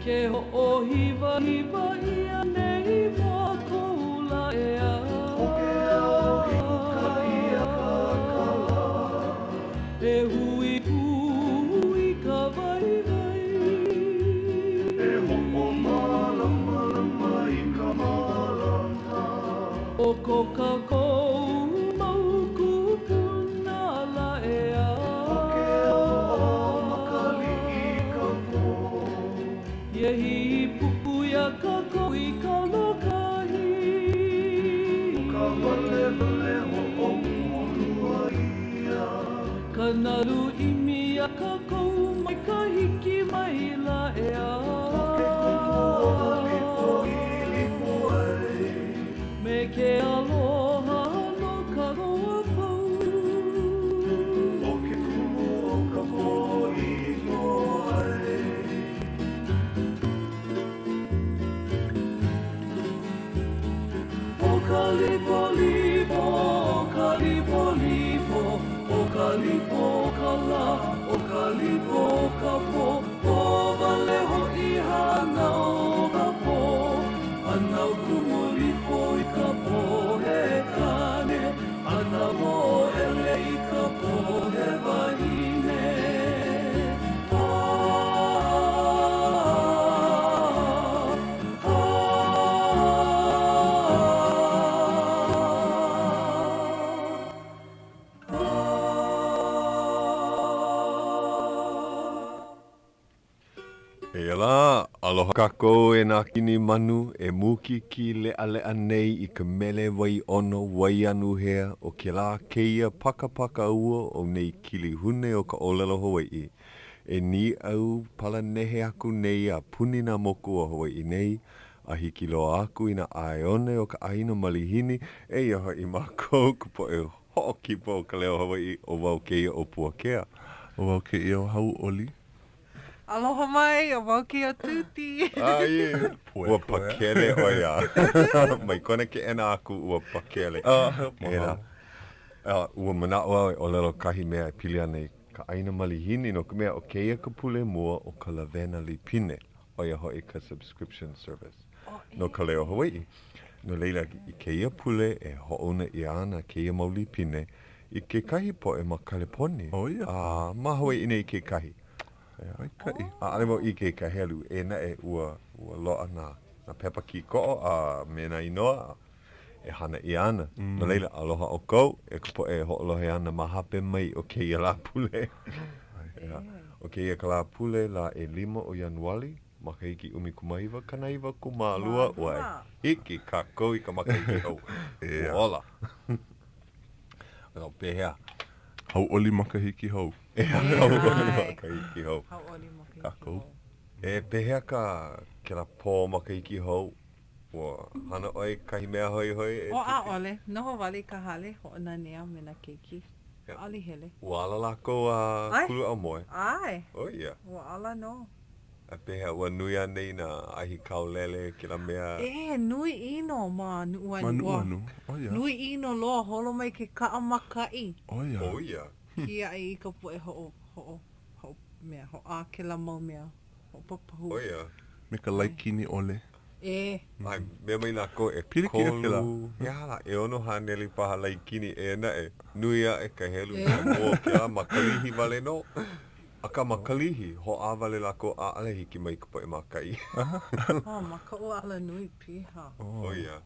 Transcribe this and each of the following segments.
Ke hoʻohiwa hiwa ia nei mo koula ea. Puakea i Akaka. E hui hui ka waiwai. E hoʻo malama lama I ka malama. O ko ka kou mau kupuna la ea. Puakea o makalihi ka po. Iehi pupu ia ka kou I ka lokahi. Ka wale wale hoʻo honua ia. Ka nalu imi ia ka kou mai ka hiki mai la ea. Me ke aloha no ka roa pau. O ke kumu o ka pōi moai. O ka lipo lipo, o ka lipo lipo, o ka lipo ka la, o ka lipo ka po. O wale hoʻi hana o ka po. Ana kumu lipo I ka po he kane. Ana mo ele I ka po he wahine. E ala, aloha kako e nā kini manu e muki ki lea lea nei I ka mele wai ono wai anu hea o ke la keia paka paka ua o nei kili hune o ka olelo Hawai'i. E ni au pala nehe aku nei a puni nā moku o Hawai'i nei, a hiki loa aku I nā aione o ka aina malihini e iaha I mākou kupo e hoki po Ka Leo Hawaiʻi o wau keia o Puakea. O wau ke o Hauʻoli. Aloha mai, o wau ki o Tuti. Ai, ua pakele o ia. Mai kona ke ena aku ua pakele. Era. Ua manao o lelo kahi mea e pili ana I ka aina malihini no ka mea o keia ka pule mua o ka lavena lipine o ia hoi ka subscription service. No Ka Leo Hawaiʻi. No leila I keia pule e hoʻona I ana keia mau lipine I ke kahi po e ma Kaleponi. Oh ia. Ma Hawaiʻi nei ke kahi. Ai kai. Ale mo I ke kahelu e na e ua loa na pepa ki ko'o a me na inoa e hana I ana. No leila aloha o kou e kupo e ho'olohe ana mahape mai o keia la pule. O keia ka la pule la e 5 o Januari makahiki umi kumaiwa kanaiwa kumalua ua hiki ka kou I ka makahiki hau. Ola. O pehea. Hauʻoli makahiki hau. Hauʻoli makahiki hau. Hauʻoli makahiki Kako. E pehea ka ke la pō makahiki hau. Ua hana oi kahi mea hoi hoi. O a ole, noho wale ka hale, ho na nea me na keiki. Ali hele. Ua ala lako a Ai. kulu au moe. Ai, O ia. o ala no. A pehea ua nui anei na ahi kaulele ke la mea. E, nui ino ma nuanu. Manu anu. O ia. Nui ino loa holo mai ke kaa makai. O ia. O ia. Kia ai I ka poe mea, ho a ke la mau mea. Ho papahu. O ia. Me ka laikini ole. E, Ai, mea mai nako e Pili ki ake la. kolu. Ia, e ono haneli paha laikini e na e. Nui a e ka helu. Mo ke la makalihi vale no. A ka makalihi, ho a vale lako a ale hiki mai kupo e makai. oh, maka o ala nui piha. O ia.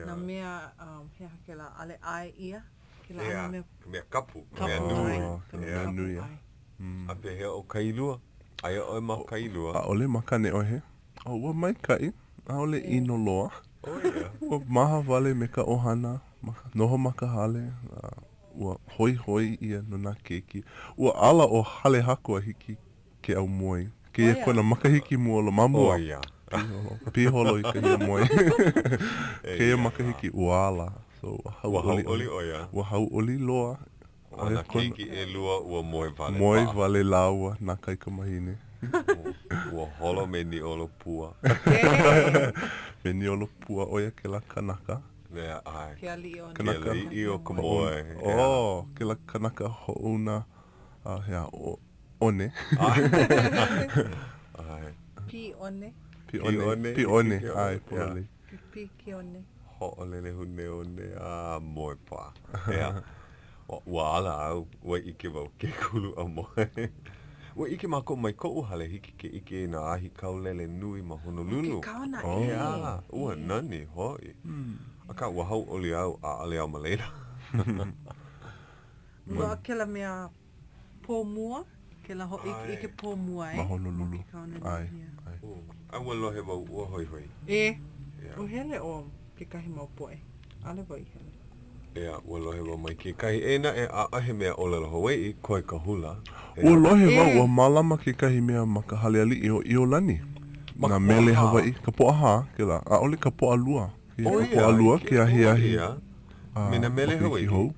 Na mea, hea ke la ale ai ia. Ke la Ea, ala mea mea kapu, kapu mea ai. nui. Ka mea Ea, kapu nui a. ai. A pehea o kailua. Aia oi ma A kailua. ole makane ohe. O ua mai kai. A ole ino loa. O ia. Ua maha wale me ka ohana. Noho maka hale. Ua hoi hoi ia no nā keiki. Ua ala o hale haku a hiki ke au moe. Ke ia kona makahiki muolo O mamua. ia. Piholo I ka hia moe. Ke ia makahiki ua ala. So, Ua hauʻoli hauʻoli o ia. Ua hauʻoli loa. Ana keiki e lua ua moe vale. Moe paha. vale laua nā kai ka mahine. Ua holo me ni olo pua. Me ni olo pua oia ke la kanaka. Mea ai. Ke ali o Ke li'i o ka moe. Oh, ke la kanaka hoʻuna hea one. Ai. Pione. Pione. Ai, puale. Pione. Ho'olele hune one moe pa. Ea. Ua ala au, ua ike wau ke kulu a moe. Ua ike mako mai ko'u hale hiki ke ike na ahi kaulele nui ma Honolulu. Ke kaona Ea, ua nani hoi. Aka ua hauʻoli au a ale au maleila. Ua ke la mea pōmua. Ke la ho ike pōmua Ma Honolulu. Ai. Ai ua lohe wau ua hoi hoi. O hele o ke kahi mau poe. Ale wai hele. Ea, ua lohe wau mai ke kahi ena a ahe mea olelo Hawai'i koe ka hula. Ua lohe wau, ua malama ke kahi mea ma ka hale ali o Iokepa. Nā mele Hawai'i, ka poʻaha, ke la, a ole ka poʻalua. Ka poʻalua, ke ahi. Mina mele Hawai'i.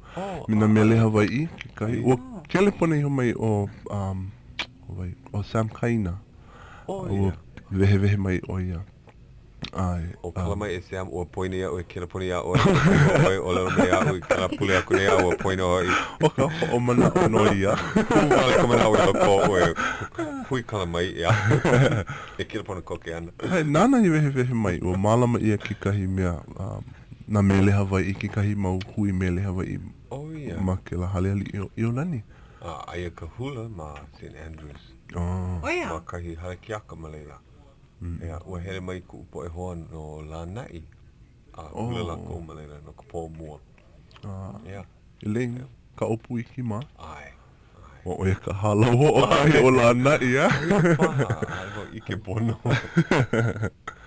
Mina mele Hawai'i, ke kahi. Ua kele pone iho mai o Sam Kaina. Ua vehe mai o ia. Ai. O kala mai e Sam, ua poine ia o e kila pone ia o e o lalo mea o i kala pule aku nea ua poine o i. O ka o mana o no ia. Kala kamana au e ko o e hui kala mai ia. E kila pone koke ana. Hai, nana i vehe mai, ua malama ia ki kahi mea na mele Hawai'i, ki kahi mau hui mele Hawai'i. Ma ke la hale ali Iokepa. Aia ka hula ma St. Andrews. Ma kahi hale kiaka ma leila. Ea, ua hele mai ku upo e hoa no la nai. Hula la kou ma leila no ka pō mua. Ea. Eleng, ka opu iki ma. Ai. O e ka hala o ai o la nai, ya. Ai, ike pono.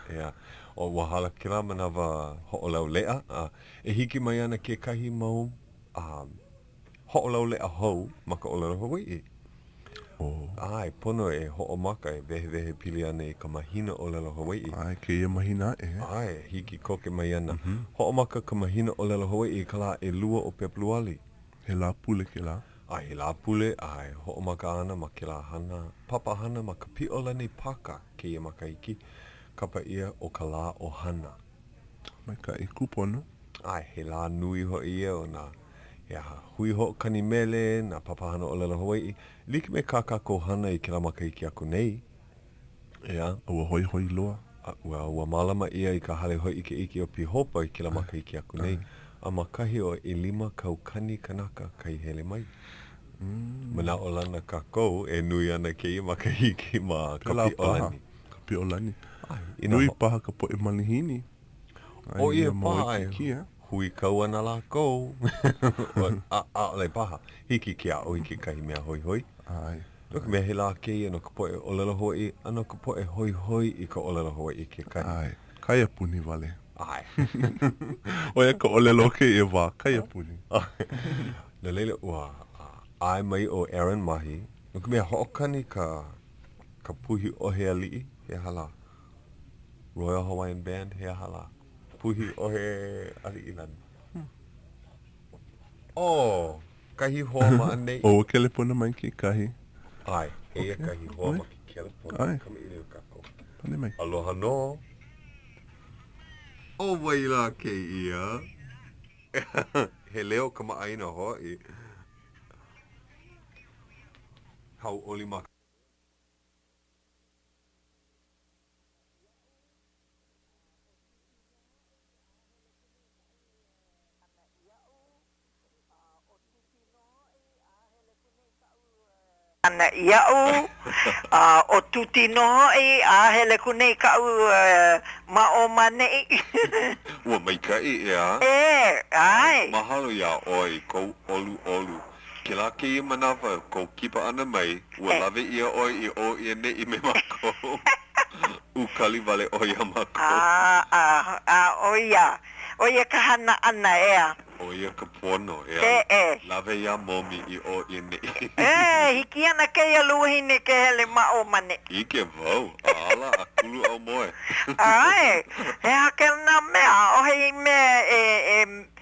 Ea. O wahala kila manawa ho'olau lea. E hiki mai ana ke kahi mau ho'olau lea hou ma ka olelo Hawai'i. Ai, pono e ho'omaka e vehe pili ana i ka mahina olelo Hawai'i. Ai, ke ia mahina e. Ai, hiki koke mai ana. Ho'omaka ka mahina olelo Hawai'i ka la e lua o Pepluali. He la pule ke la. Ai, he la pule, ai, ho'omaka ana ma ke la hana, papa hana ma ka pi'olani paka ke ia makaiki. Kapa ia o ka la o hana. Mai ka i kupono. Ai, he la nui ho ia o na hui ho kani mele, na papahana o lelo Hawai'i. Like me kaka ko hana i ke la makaiki aku nei. Ea. Ua hoi loa. Ua malama ia i ka hale hoi ike iki o pihopa i ke la makaiki aku nei. A makahi o 5 kaukani kanaka kai hele mai. Mana o lana kakou e nui ana ke i makahiki ma ka pi'olani. Ka pi'olani. Nui paha ka po e malihini. O ia paha ai. Hui kau ana la kou. Ole paha. Hiki kia o hiki kahi mea hoi. Ai. Nuka mea he la ke ia no ka poe olelo Hawai'i. Ano ka poe hoi i ka olelo Hawai'i ke kahi. Ai. Kaia puni vale. Ai. Oia ka olelo ke ia wā. Kaia puni. Na leila ua ai mai o Aaron Mahi. Nuka mea ho'okani ka puhi o he ali'i. He hala. Royal Hawaiian Band. He hala. Puhi o he ali'i lani. Kahi hoa ma anei. O kele puna mai ki kahi. Ai, eia kahi hoa ma ki kele puna. Ai. Kama ili o kako. Pane mai. Aloha no. O waila ke ia. He leo kama aina hoi. Hauʻoli maka. Ana ia'u, o tuti noho i a hele kunei kau ma'o manei. Ua maikai ea. Ai. Mahalo ia oi kou olu. Ke la ke ia manawa kou kipa ana mai. Ua lawe ia oi i o ia ne i me mako. Ukali vale o ia mako. Oia. Oia ka hana ana ea. Oia ka pono ea. Lawe ia momi i o ia ne i. Hiki ana ke ia luhine ke hele ma'o mane. Ike vau. Ala a kulu au moe. Ai. He hake na mea. O hei mea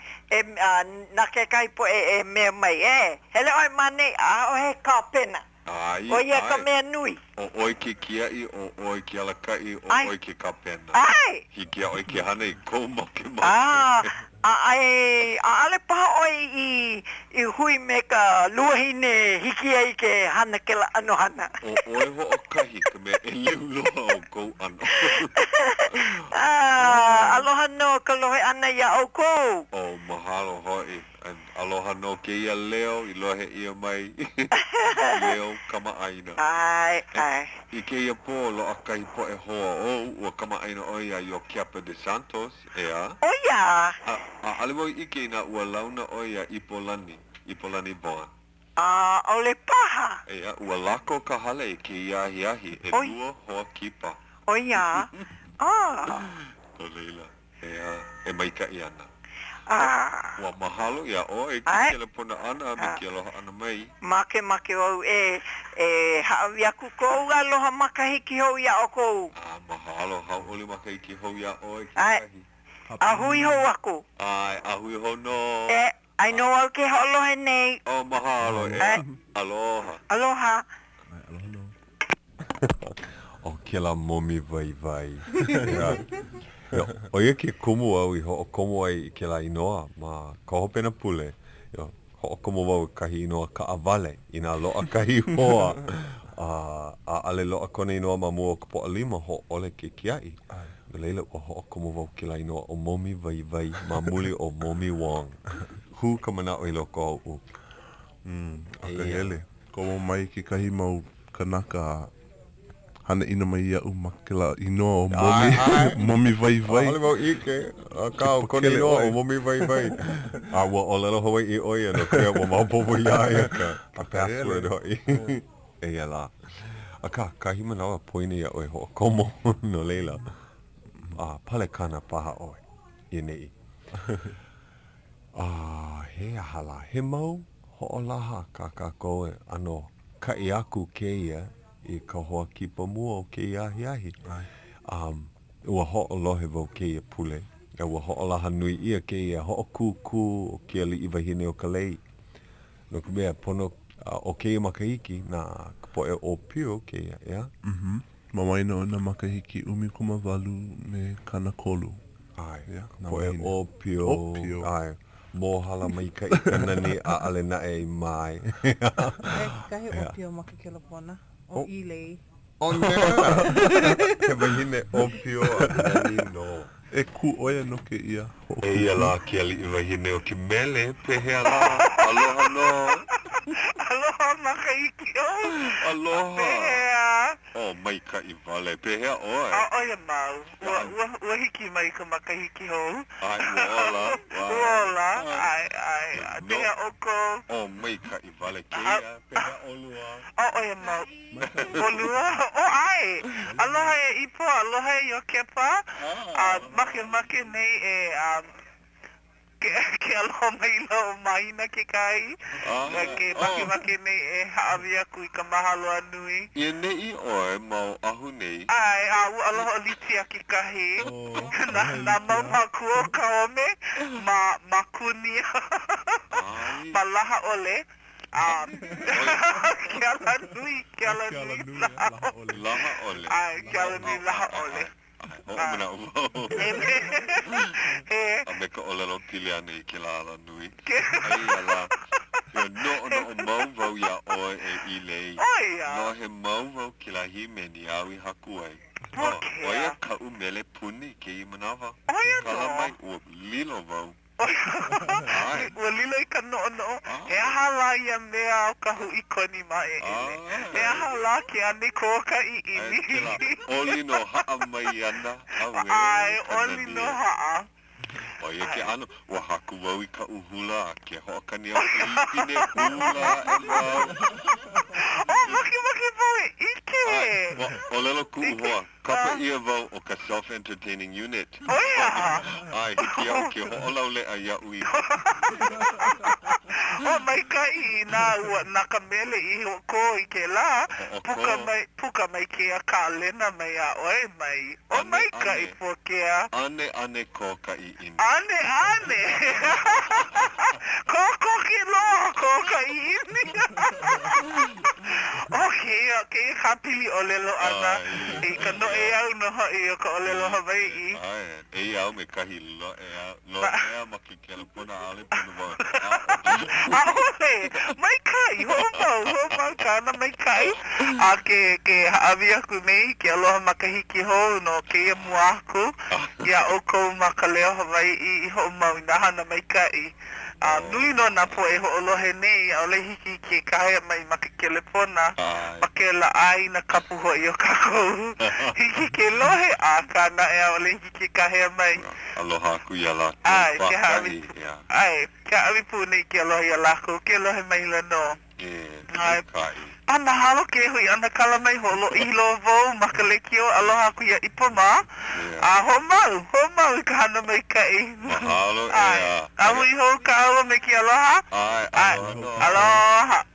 na ke kai po e mea mai Hele oi mane o he kapena. Ai. Oia ka mea nui. O oi ke kiai, o oi ke alakai, o oi ke kapena. Ai. Hiki a oi ke hana i kou moke moke. ale paha oi I hui me ka luahine hiki ai ke hana ke la ano hana. Oe ho o kahi ka me e liu loa o kou ano. Aloha no ka lohe ana ia o kou. Mahalo hoi. Aloha no ke ia leo I lohe ia mai. Leo kamaaina. Ai. I ke ia po lo a kahi po e hoa o ua kamaaina o ia Iokepa DeSantos ea. O ia. Ale mo ike na ua launa o ia Ipolani Vaughan. Ole paha. Ea ua lako ka hale ke iahi e lua hoa kipa. O ia. O leila. Ea e maika I ana. Ua mahalo ia o e kele pona ana me ke aloha ana mai. Make au e haawi aku kou aloha makahiki hou ia o kou. Mahalo hauʻoli makahiki hou ia o e ke kahi. Ahui hou aku. Ahui hou no. Ai no au ke holohe nei. Mahalo aloha. Aloha. O ke la momi vai. O ia ke kumu au I hoʻokomo ai I ke la inoa ma ka hopena pule. Hoʻokomo wau kahi inoa ka awale I nā loa kahi hoa. Ale loa kone inoa ma mua ka poʻalima hoʻole ke kiai. Me leila ua hoʻokomo wau ke la inoa o momi vai ma muli o momi wong. Hu ka manaʻo I loko au. Akahele. Komo mai ke kahi mau kanaka hana ina mai ia ma ke la inoa o momi vai. Ale mau ike. Kao kone inoa o momi vai. Ua o lelo Hawai'i oia no kea ua maupopo ia ka. A password hoi. Eia la. Aka, kahi manawa poine ia oe hoʻokomo no leila. Pale kana paha oe. I nei. He ahala. He mau hoʻolaha ka koe ano kai aku keia I ka hoa kipa mua o ke iahi. Ua hoʻolohe wau keia pule. Ua hoʻolaha nui ia keia hoʻokūkū o ke aliʻi wahine o ka lei. No ka mea pono o keia makahiki na ka poʻe o pio keia, ea? Mamaina o na makahiki 18 me kanakolu. Poʻe o pio. Ai. Mohala mai ka ikanani a ale nae I mai. Kahi o pio makakela pona. O ilei. O nea! He wahine o pio a nani no. E ku oia no ke ia. E ia la ke aliʻi wahine o ke mele pehea la. Aloha no. Aloha makahiki o. Aloha. Pehea. O mai ka I vale pehea oe. Oia mau. Ua hiki mai ka makahiki hou. Ai uola. Uola. Ai. Pehea oko. O mai ka I vale keia pehea olua. Oia mau. Olua. Ai. Aloha e Ipo. Aloha e Iokepa. Make nei ke aloha mai lau maina ke kai. Ke make nei e haawi aku I ka mahalo anui. Ia nei oe mau ahu nei. Ai, aloha o liti a ke kahi. Na mau maku o ka ome. Ma kuni. Ma laha ole. Ke ala nui. Laha ole. Ai, ke ala nui laha ole. Mana umo. A me ka olelo tili ane I ke la ala nui. Ai ala. No o mau vau ia oe e ilei. No he mau vau ki la hi me ni awi haku ai. Oia ka umele puni ke I manawa. Kala mai ua lilo vau. Ua lilo I ka no. E aha la ia mea o ka hui koni mai e ele. E aha la ke ane ko ka I ini. Ke la oli no haa mai ana. Ai, oli no haa. Oia ke ano, ua haku wau I ka uhula ke hoʻokani au ipine hula e wau. Maki wau e ike. O lelo ku uhoa, kapa ia wau o ka self-entertaining unit. Oia. Ai, hiki au ke hoʻolaule a ia ui. O mai kai na ua nakamele I ko I ke la. Puka mai ke a ka lena mai a oe mai. O mai kai Puakea. Ane ko ka I ini. Ane. Ko ki loa ko ka I ini. Okay, kapili o lelo ana. I ka no e au no hoi o ka o lelo Hawai'i. E au me kahi lo ea makikele puna ale puna wau. Aole, mai kai, ho mau kana mai kai. A ke haawi aku nei, ke aloha makahiki hou no ke ia mua aku. Ia o kou ma Ka Leo Hawaiʻi I ho mau ina hana mai kai. Nui no na po e ho olohe nei, a ole hiki ke kahea mai makikele pona. Make la ai na kapu ho I o kakou. Hiki ke lohe a kana e a ole hiki ke kahea mai. Aloha aku ia la. Ai, ke haawi pu nei ke aloha ia lako, ke lohe mai la no. Ai, ana halo ke hui ana kala mai holo I lo vou makalekio aloha aku ia Ipoma. Ho mau I ka hana mai kai. Mahalo ea. Ahu I ho ka awa me ki aloha? Aloha.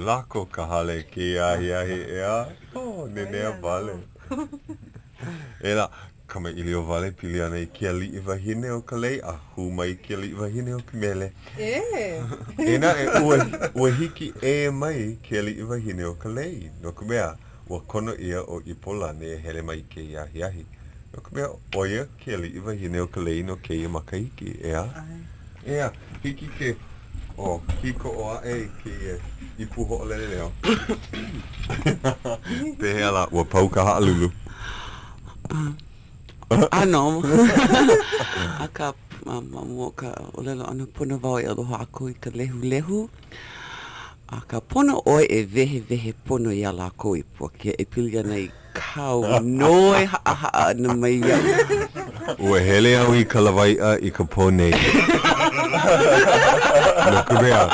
Lako ka hale ki ahi ea. Nenea vale. Ela, kama ilio vale pili ana I kia li I wahine o ka lei, a hu mai kia li I wahine o ka mele. Ena ua hiki mai kia li I wahine o ka lei. No ka mea, ua kono ia o Ipolani e hele mai ke ahi. No ka mea, oia kia li I wahine o ka lei no ke ia makahiki, ea? Ea, hiki ke, hiko o ae ke ipuho o lele leo. Pehea la, ua pau ka haalulu. Ano. Aka mamua ka olelo ana puna wau e aloha aku I ka lehu. Aka pono oi e vehe pono ia lako I Puakea e pili ana I kau noi haa na mai ia. Ua hele au I ka lawai'a I ka pone. No ka mea,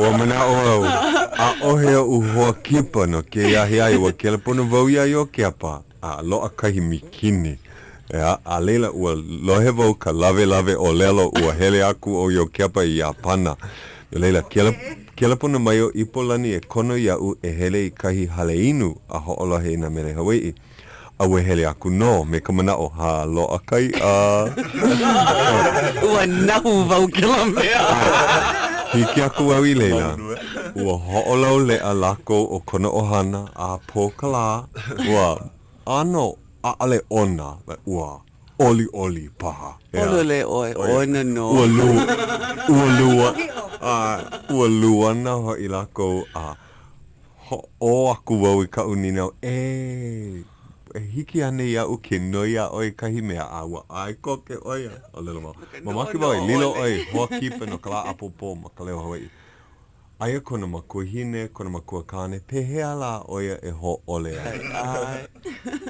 ua mana o au. A ohe u hoa kipa no ke iahi ai ua kele pono wau ia Iokepa. A loa kahi mikini. A leila ua lohe wau ka lave o lelo ua hele aku o Iokepa I Apana. Leila, kela puna mai o Ipolani e kono iau e hele I kahi hale inu a ho'olohe I na mele Hawai'i. A ue hele aku no, me ka manao, ha loa kai a... Ua nahu wau kila mea. Hiki aku au I leila. Ua ho'olau lea lako o kono ohana a po ka la. Ua ano a ale ona, ua oli paha. Olole ona no. Ua lua na ho I lako a o aku wau I ka uninau hiki ane iau ke noia oi kahi mea a ua ai koke oia. O lelo mau. Mamaki wau lilo oi hoa kipa no kala apopo ma Ka Leo Hawaiʻi. Aia kona makuahine, kona makuakane, pehea la oia e ho ole ai.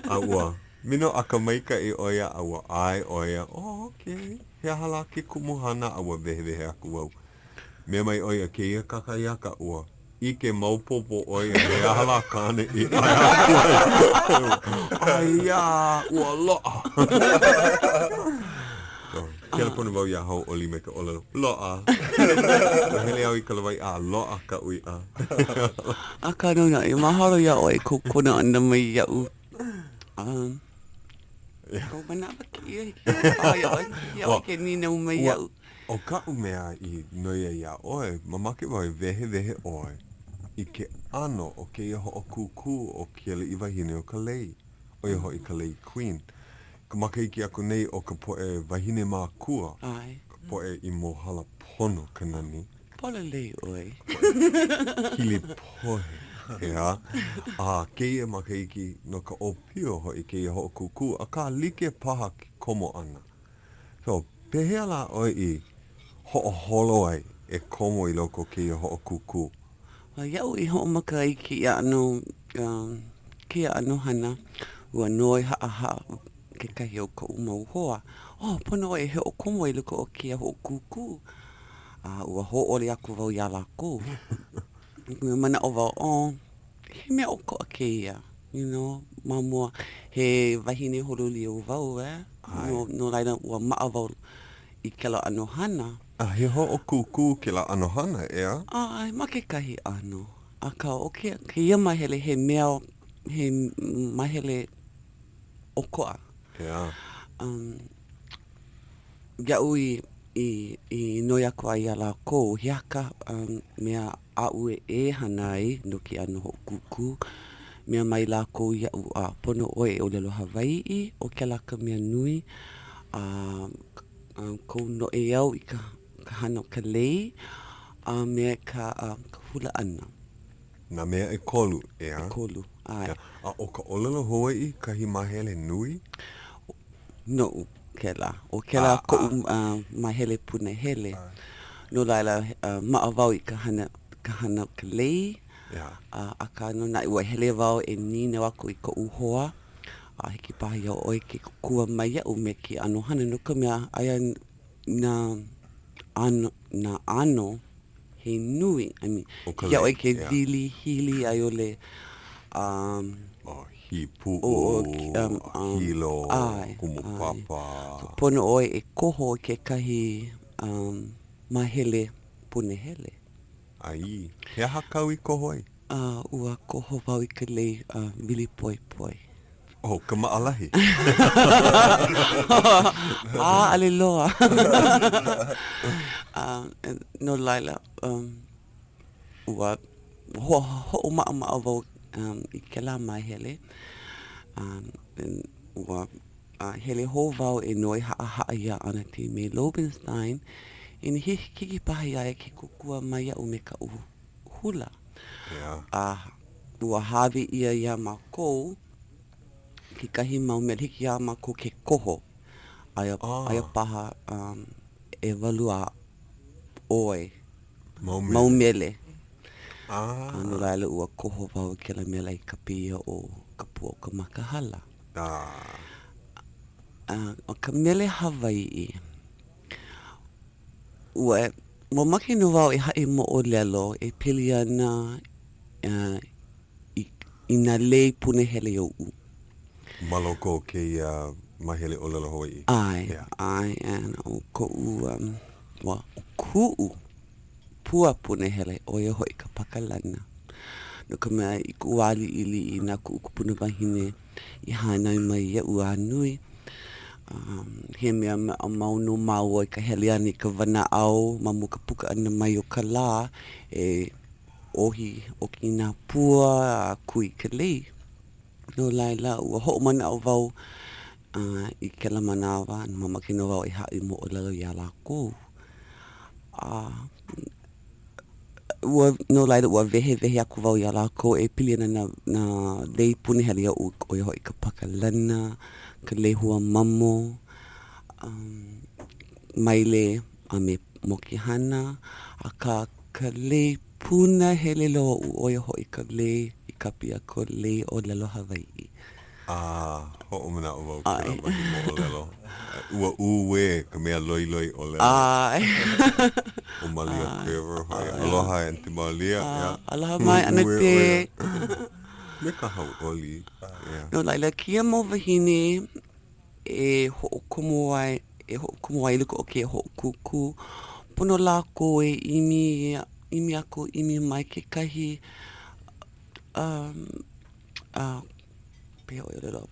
A ua. Mino aka maika I oia a ua ai oia. Okay. Hea hala ke kumuhana a ua vehe aku wau. Mea mai oia ke ia kakaiaka ua. Ike maupopo oia hea hala kane I ai aku ai. Aia, ua loa. Kela pona wau ia Hauʻoli me ka olelo. Loa. Hele au I ka lawai a loa ka ui a. Aka nona I mahalo ia oi ko kona ana mai iau. Ko manapa ki ia ke nina mai iau. O ka umea I noia ia oe, mamake wau vehe oe. I ke ano o ke ia ho o kuku o ke le I wahine o ka lei. O ia ho I ka lei queen. Ka makaiki aku nei o ka poe wahine mā kua. Ai. Ka poe I mohala pono kanani. Pola lei oe. Hili pohe. Ea. A ke ia makaiki no ka opio ho I ke ia ho o kuku. A ka like paha ki komo ana. So, pehea la oe I ho o holo ai e komo I loko ke ia ho o kuku. Iau I ho maka I ki ia ano, ki ia ano hana. Ua noi haa ke kahi o ka umau hoa. Pono e he o komo I luko o kia ho o kuku. Ua ho'oli aku wau ia lako. Ua mana o wau, he mea o ko a ke ia. You know, mamua he wahine holuli o wau, No laina ua maa wau I kela ano hana. He ho o kuku ke la anohana, ea? Ai, ma ke kahi ano. A ka o ke ia mahele he mea, he mahele o koa. Ea. Iau i noi aku ai ala ko hiaka mea au e hana ai no ki ano ho kuku. Mea mai la ko iau a pono oe o lelo Hawai'i o ke laka mea nui. Ko no e au i ka hana o ka lei. Mea ka hula ana. Na mea e kolu, ea? E kolu, ai. Ea. A o ka olelo Hawai'i kahi mahele nui? No, ke la. O ke la ko mahele punahele. No laila maawau i ka hana o ka lei. Ea. A ka no na ua hele wau e nine wako i ka uhoa. Hiki pahi au oi ke kua mai au me ki ano hana no ka mea aia na ano he nui. I mean, ia oi ke dili hili ai ole Hipu hilo, humupapa. Pono oi e koho ke kahi mahele punahele. Ai, he hakau i koho ai? Ua koho wau i ka lei mili poi poi. Oh, ka maalahi. Ale loa. No laila, ua ho maa wau i ke la mahele. Ua hele ho wau e noi haa ia ana te me Lobenstein. In hiki pahi ai ke kukua mai au me ka hula. Ua hawi ia ma kou. Ki kahi mau mea hiki a ma ko ke koho. Aia paha e walua oe. Maumele. Ano laila ua koho wau ke la mela i ka pia o ka pua o ka makahala. O ka mele Hawai'i. Ua mo maki no wau e hae mo o lelo e pili ana i na lei punahele o u. Maloko ke mahele o lelo Hawai'i. Ai, o ko wa ku'u pua punahele o ia hoi ka pakalana. No ka mea i kuali ili i nga ku'u kupuna wahine i hanai mai ia ua nui. He mea mau no mau i ka heliani ka wana au, mamu ka puka ana mai o ka la, e ohi o ki nga pua a kui ka lei. No laila ua ho mana o wau i ke la manawa, na mamaki no wau i ha'i mo o lalo i ala kou. No laila ua vehe aku wau i ala kou e pili ana na lei punahele o i hoi ka pakalana, ka lehua mamo, maile a me mokihana, a ka lei punahele lo o i hoi ka lei i ka pia ko lei o lelo Hawai'i. Ho o mana o wau kira mahi mo o lelo. Ua uwe ka mea loi o lelo. O Malia Quiver, aloha e Aunty Malia. Aloha mai ana te. Me ka Hauʻoli. No laila kia mo wahine e ho'okomo ai luko o ke ho'okuku. Pono lako e imi ako imi mai ke kahi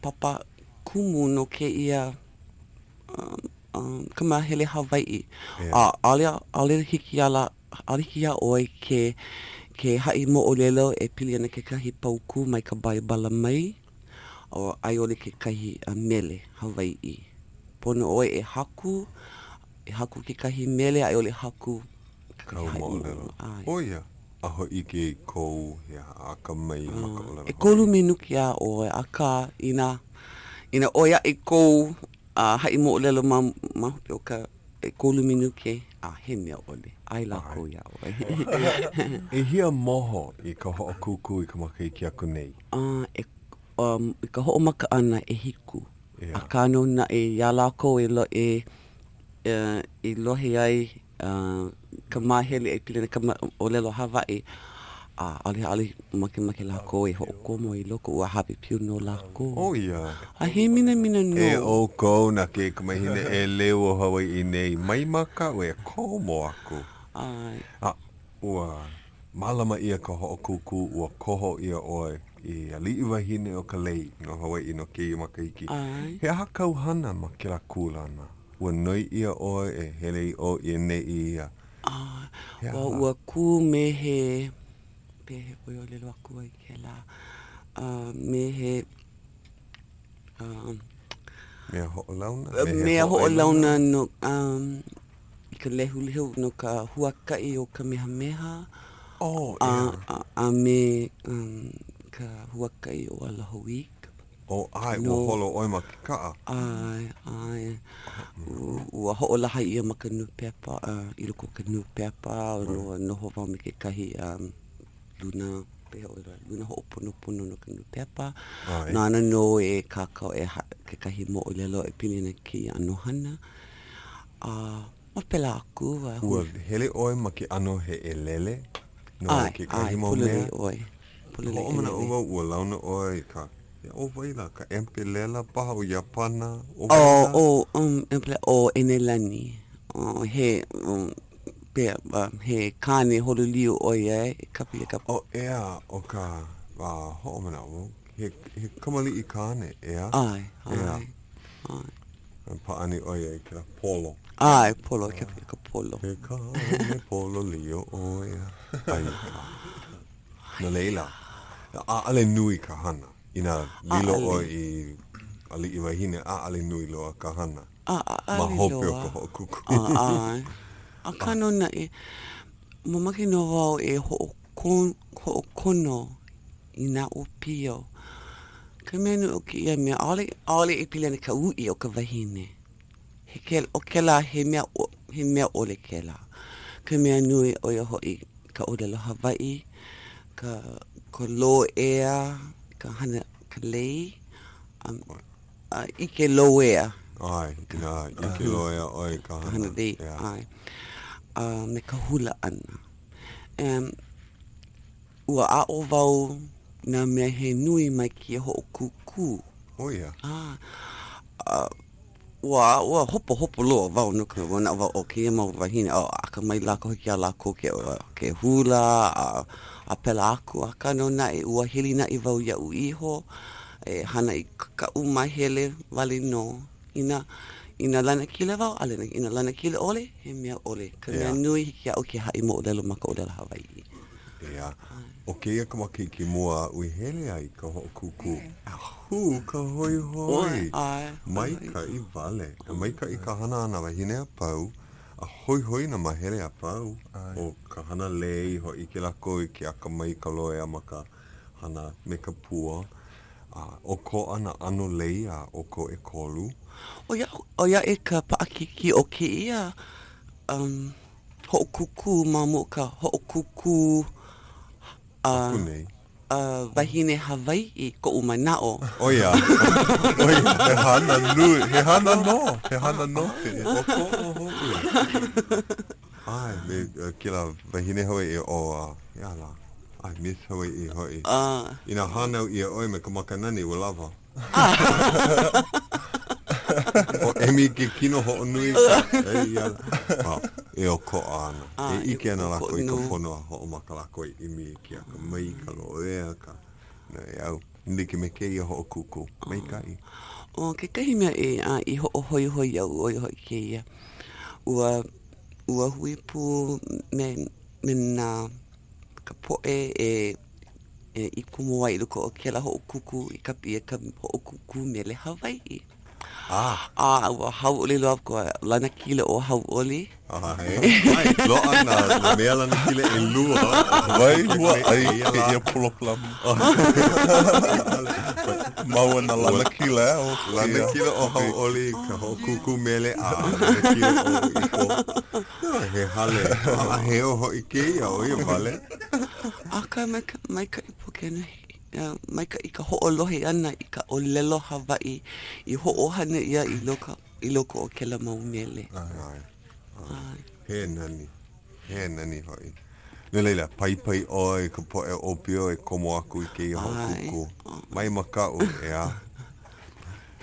papa kumu no ke ia Kanahele Hawai'i. Ale hiki a oi ke ha'i mo o lelo e pili ana ke kahi pauku mai ka baibala mai. O ai ole ke kahi mele Hawai'i. Pono oi e haku ke kahi mele ai ole haku Kau mo o lelo. O ia. Aho ike kou a ka mai maka o lelo. E kolu minuki a oi a ka ina oia e kou ha'i mo o lelo ma o ka e kolu minuki he mea ole. Ai la kou ia oi. E hia moho i ka ho'okuku i ka makaiki aku nei? I ka ho'omaka ana e hiku. A kano na e ia la kou e lohe ai ka mahele e pili o lelo Hawai'i ale make lako e ho'okomo I loko ua hape piu no lako. Oh ia. A he mina no. E o kou na ke kamahine e leo o Hawai'i nei. Mai maka o e komo aku. Ai. Ua malama ia ka ho'okuku ua koho ia oe I ali'i wahine o ka lei no Hawai'i no ke makahiki. Ai. He aha kauhana ma ke la kulana. Ua noi ia oe e hele o ia nei ia. Ua ku me he pehe oi o lelo aku ai ke la. Me he Mea ho'olauna? mea ho'olauna no I ka lehu no ka huaka'i o ka mehameha. Oh, ia. A me ka huaka'i o Alahoik. O ai, ua holo oi ma ke kaa. Ai. Ua ho'olaha ia ma ka nupepa, I loko ka nupepa, o noho wau me ke kahi luna, luna ho'oponopono no ka nupepa. Nana no e kakao ke kahi mo o lelo e pini na ki anohana. Ma pela aku. Ua hele oi ma ke ano he e lele. No ke kahi mo pulele mea. oi. Ho mana ua ua launa oi ka. Ya o waila ka empe lela paha o Japana. Emple o Enelani. He he kane Honolulu oi kapi. O ea o ka ho mana o. He kamali I kane ea. Ai. Paani oi e kira polo. Ai, polo, kapi ka polo. He kane polo lio oi ea. Ai ka. Na leila. Ale nui ka hana. Ina lilo o I ali'i wahine ale nui loa ka hana. Ma hope o ka ho'okuku. A kano na mamaki no wau e ho'okono I nā upio. Ka menu o ki ia mea ale e pilana ka ui o ka wahine. O ke la he mea ole ke la. Ka mea nui o ia hoi ka Olelo Hawai'i, ka low air, ka hana ka lei, ike low air. Ai, ina ike low air oi ka hana. Lei, ai. Me ka hula ana. Ua o wau na mea he nui mai ki ho'okuku. Oh ia. Ua hopo loa wau no ka wana wau o ke mau wahine aka mai lako hiki a lako ke hula a pela aku a kano na ua hili na wau iau iho hana I ka umahele wale no ina lana kile wau ale ina lana kile ole he mea ole ka mea nui hiki au ke hai mo lelo maka o lelo Hawai'i. Ia. O ke ia kamaki ki mua ui hele ai ka ho'okuku. Ka hoi. Mai ka I vale. Mai ka I ka hana ana wahine a pau. A hoi na mahele a pau. O ka hana lei ho I ke lako I ke aka mai ka loe a maka hana me ka pua. O ko ana ano lei a o ko e kolu. O ia e ka paakiki o ke ia ho'okuku ma mo ka ho'okuku Aku nei. Wahine Hawai'i ko umanao. O ia. Oi, he hana nui. He hana no. O ko o hoi. Ai, me kila wahine Hawai'i o iala. Ai, miss Hawai'i hoi. Ina hanau ia oi me ka makanani ua lava. O emi ke kino ho'o nui ka. E o ko ana. E ike ana lako I ka pono a ho'o maka lako I imi ki a ka mai ka loea ka. Na e au. Ndiki me ke ia ho'o kuku. Mai kai. O ke kahi mea I ho'o hoi au oi hoi ke ia. Ua hui pu me na ka poe e I kumo ai luko o ke la ho'o kuku I kapi e ka ho'o kuku me le Hawai'i. Ua Hauʻoli loa ko lana kile o Hauʻoli. Lo ana mea lana kile e lua. Vai hua ai ke ia poloklamu. Maua na lana kile o Lana kile o Hauʻoli ka ho'okuku mele lana kile o Ipo. He hale. Ala he o hoi ke ia o ia vale. Aka mai ka Ipo kena mai ka I ka ho'olohe ana I ka olelo Hawai'i I ho'ohana ia I loko o ke la mau mele. He nani hoi. Leila, pai oi, ka po e opio e komo aku I ke ia hokuku. Mai makau, ea.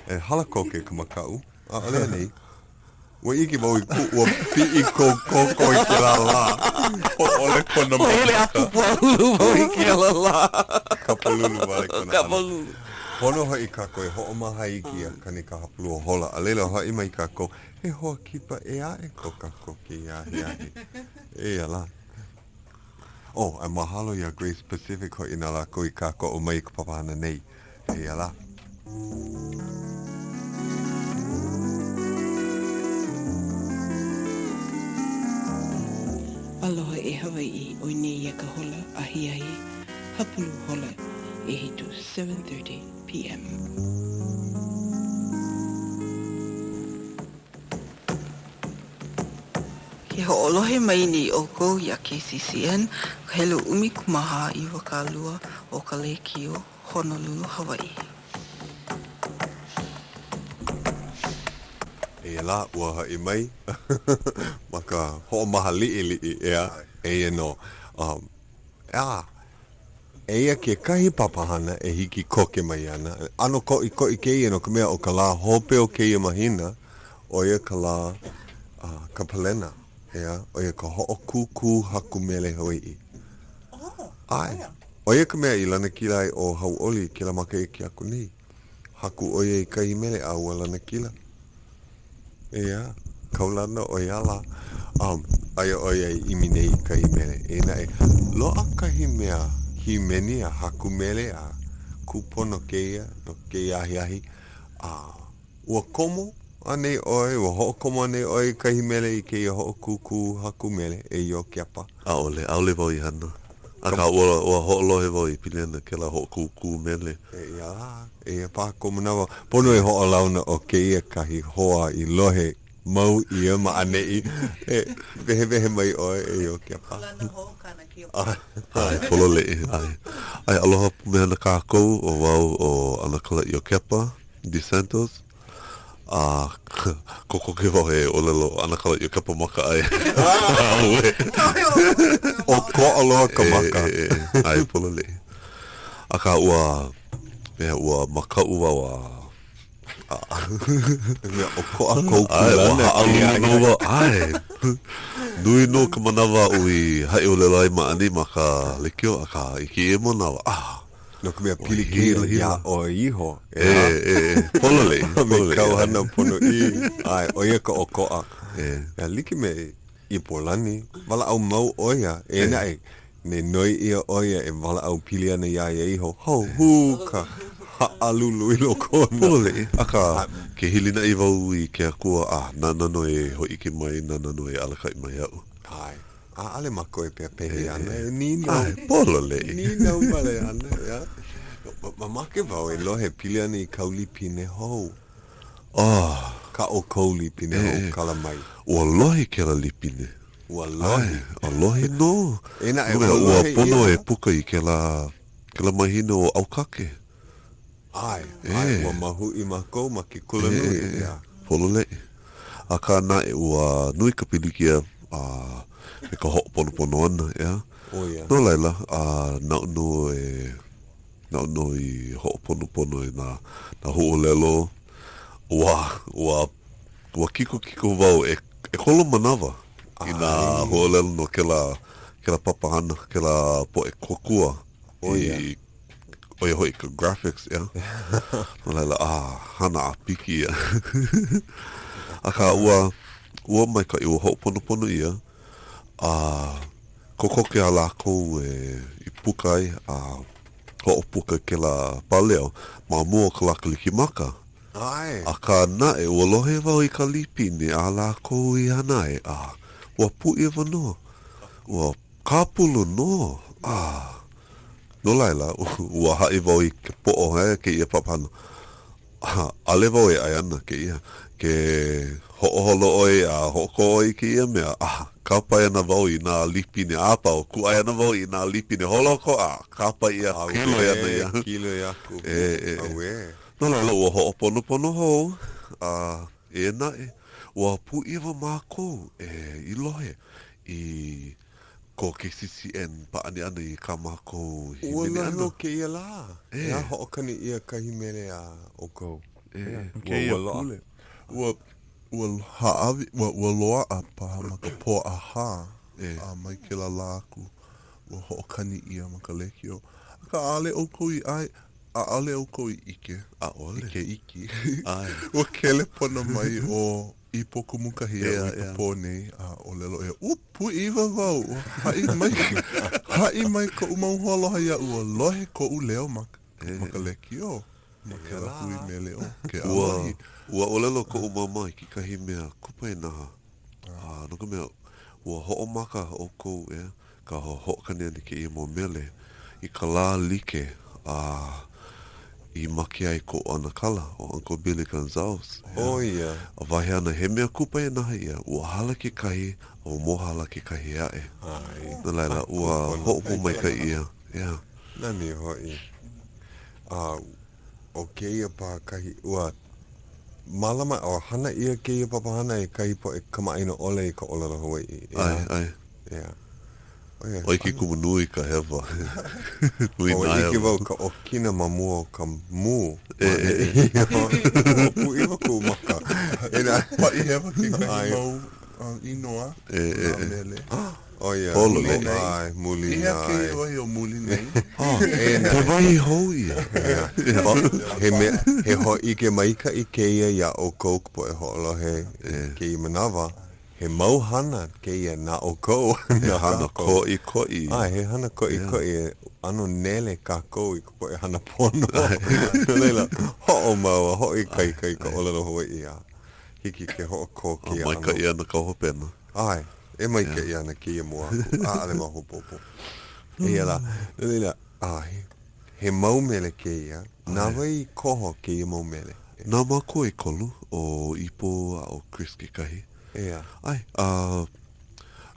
E halakoke ka makau. Alea nei. Ua iki mau I ku, ua pi I koko I ke la la. O ole kona O hele aku pualulu mau I ke la la. Kapalulu wale kona Kapalulu. Pono hoi kako e ho'omaha iki a kani ka hapulu o hola. A leila hoi mai kako, he hoa kipa e a e ko kako ki ahi ahi. E ala. Oh, a mahalo ia Grace Pacific hoi ina la ko I kako o mai ka papahana nei. E ala. Aloha e Hawai'i o nei ia ka hola ahi ahi. Hapulu hola e hitu 7:30 p.m. Ke ho'olohe mai ni o kou ia KCCN, ka hele umi kumaha I wakalua o ka Leikio, Honolulu, Hawai'i. E la ua hoi mai. Maka ho'omaha li'i ea. E no. Eia ke kahi papahana e hiki koke mai ana. Ano ko I keia no ka mea o ka la hope o keia mahina. O ia ka la ka palena. Ea, o ia ka ho'okuku haku mele Hawai'i. Ai. O ia ka mea I lana kilai o Hauʻoli ke la maka e ki aku nei. Haku o ia I kahi mele a ua lana kila. Ea, kaulana o ia la. Aia o ia I minei kahi mele. E na e, loa kahi mea himeni a haku mele a kupono keia, no keia ahi ahi. Ua komo anei oi, ua ho'okomo anei oi kahi mele I keia ho'okuku haku mele e Iokepa. Aole wau I hana. Aka ua ho'olohe wau I pilena ke la ho'okuku mele. E ia, e pā komunawa. Pono e ho'olauna o keia kahi hoa I lohe mau ia ma anei. E vehe mai oi e Iokepa. Ai, pololei. Ai, aloha mea na kākou o wau o anakala Iokepa DeSantos. Koko ke wau e olelo anakala Iokepa maka ai. O ko aloha ka maka. Ai, pololei. Aka ua maka ua wa o ko a kou ai nui no ka manawa ui hai o lelai maani maka lekio aka iki e manawa no ka mea pili ia o iho pololei me kauhana pono I ai o ia ka o koa ia like me Ipolani wala au mau oia e nai ne noi ia oia e wala au pili ana ia iho ho huka alulu I loko pololei aka ke hilina I wau I ke akua nanano e hoi ke mai nanano e alakai mai au ai ale mako e pehe ana e nino pololei nino wale ana ya mamake wau e lohe pili ana I kauli pine hou ka o kauli pine hou kala mai ua lohe ke la lipine ua lohe alohe no ena e ua pono e puka I ke la mahina o aukake ai ua mahu I mako ma ke kula nui pololei aka na e ua nui ka pilikia e ka ho'oponopono ana no laila naunu I ho'oponopono I na hu'olelo ua kiko wau e kolo manawa I na hu'olelo no ke la papahana ke la po e kokua o ia hoi ka graphics, no laila, hana a piki ia. Aka ua mai ka ua ho'oponopono ia, kokoke a lākou I pukai, ho'opuka ke la paleo, ma mua ka laka likimaka. Aka na ua lohe wau I ka lipine, a lākou I hana ua pui e wano, ua kāpulu no, no laila, ua ha'i wau I ke po'o ke ia papahana. Ale wau e ai ana ke ia. Ke ho'oholo oi ho'oko oi ke ia mea. Kapa ia na wau I nā lipine āpau. Ku ai ana wau I nā lipine holoko kapa ia kilo ia na ia. Kilo ia ku. No laila, ua ho'oponopono hou. E na ua pu'iwa mākou I lohe. I ko KCCN pa ani ana I kamako Ua himene no ana. ke ia la. Ia ho'okani ia kahimele a oko. Ke ia pule. Ua haawi, ua loa a paha maka po aha. A mai ke la laku. Ua ho'okani ia maka lekio. Ka ale oko I ai, a ale oko I ike. A ole. Ike iki. Ai. Ua kele pona mai o Ipo kumukahi a Ipo pone a o lelo e upu iwa wau. Hai mai ko umauhoa loha ia ua lohe ko u leo maka lekio. Maka la hui me leo. Ke alahi. Ua olelo ko umamai ki kahi mea kupa e naha. Nuka mea, ua ho'omaka o kou ka ho'okani ani ke ia mo mele. I ka la like I maki ai ko ana kala o Uncle Billy Gonzalez. Oh ia. A wahe ana he mea kupa e naha ia. Ua hala ke kahi o mohala ke kahi ae. Na laila, ua ho'opo mai ka ia. Nani hoi. O keia pa kahi ua malama o hana ia keia papahana e kahi po e kamaina ole I ka olana Hawai'i. Ai. Yeah. O iki kumunui ka hewa. O iki wau ka okina mamua o ka mu. Pu iwa ku maka. Pa I hewa ke kahi mau inoa. Mele. Oh yeah. Polo Muli nei. nai. Muli Iha nai. ke wahi o muli nei. Te wahi hou ia. He ho ike maika I keia ia o kou po e ho'olohe ke I manawa. He mau hana keia na o kou. He hana ko'i. He hana ko'i e ano nele ka kou I po e hana pono. Leila, ho'o maua, ho'i kai ka olelo Hawai'i a. Hiki ke ho'o ko kia Mai ka ia na ka hopena. Ai, e mai ka ia na kia mua aku. Ale maho popo. E ala, leila, he mau mele keia. Nā wai koho keia mau mele. Nā mako e kolu o Ipo a o Chris ke kahi. Ai,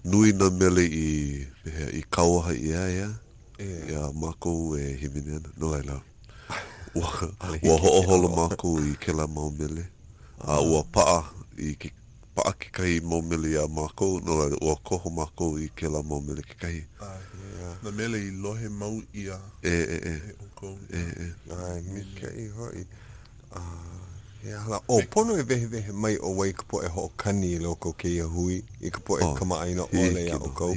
nui na mele I kauaha ia. Ia mako e himine ana. No laila. Ua ho'oholo mako I ke la mau mele. Ua paa ke kahi mau mele a mako. No laila, ua koho mako I ke la mau mele ke kahi. Na mele I lohe mau ia. Ai, mika I hoi. O pono e vehe mai o wai ka po e ho'okani I loko ke ia hui. I ka po e kamaaina ole a o kou.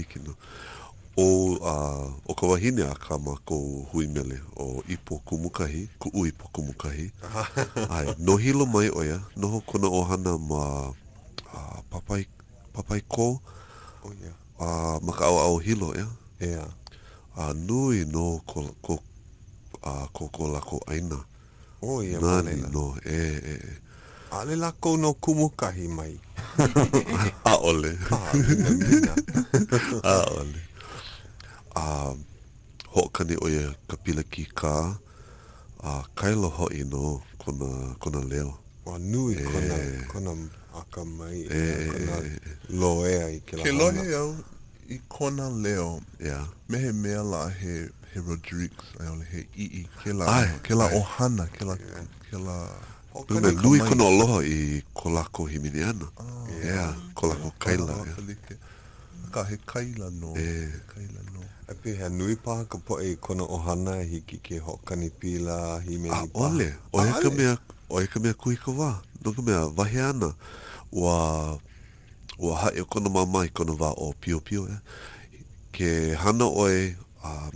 O ka wahine a ka mako hui mele o Ipo kumukahi, ku'u Ipo kumukahi. Ai, no hilo mai o ia, noho kona ohana ma papai ko. Maka au hilo ia. Nui no ko lako aina. Nani no, Ale lako no kumukahi mai. Ole. Ole. Ho'okani o ia ka pila ki ka. Kailo ho'i no kona leo. Nui kona aka mai. Kona loea I ke la Ke lohe au I kona leo. Mehe mea la he Rodrigues. Ai ole he ii. Ke la ohana. Ke la... Nui kona aloha I ko lako himini ana. Ko lako kaila. Ka he kaila no. Ape hea nui paha ka po e kona ohana hiki ke ho'okani pila himeni paha. Ole. O e ka mea kui ka wā. No ka mea wahe ana. Ua hae o kona mamai kona wā o pio. Ke hana oe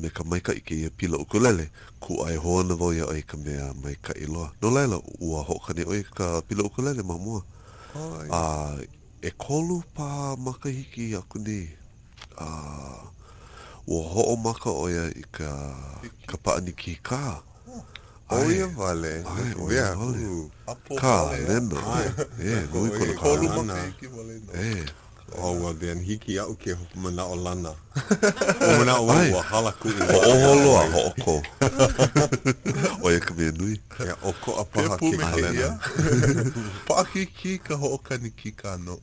me ka maika I ke ia pila ukulele. Ku ai hoana wau ia oi ka mea maika I loa. No laila, ua ho'okani oi ka pila ukulele mamua. E kolu pa makahiki aku ni. Ua ho'o maka oia I ka paani ki ka. Oia vale. Oia vale. Ka lena. Nui kona ka. Kolu makahiki vale no. Well then hiki au ke mana o lana. O mana o ua hala ku. Ho'oholo a ho'oko. Oia ka mea nui. O ko a paha ke kalena. Paakiki ka ho'okani ki ka no.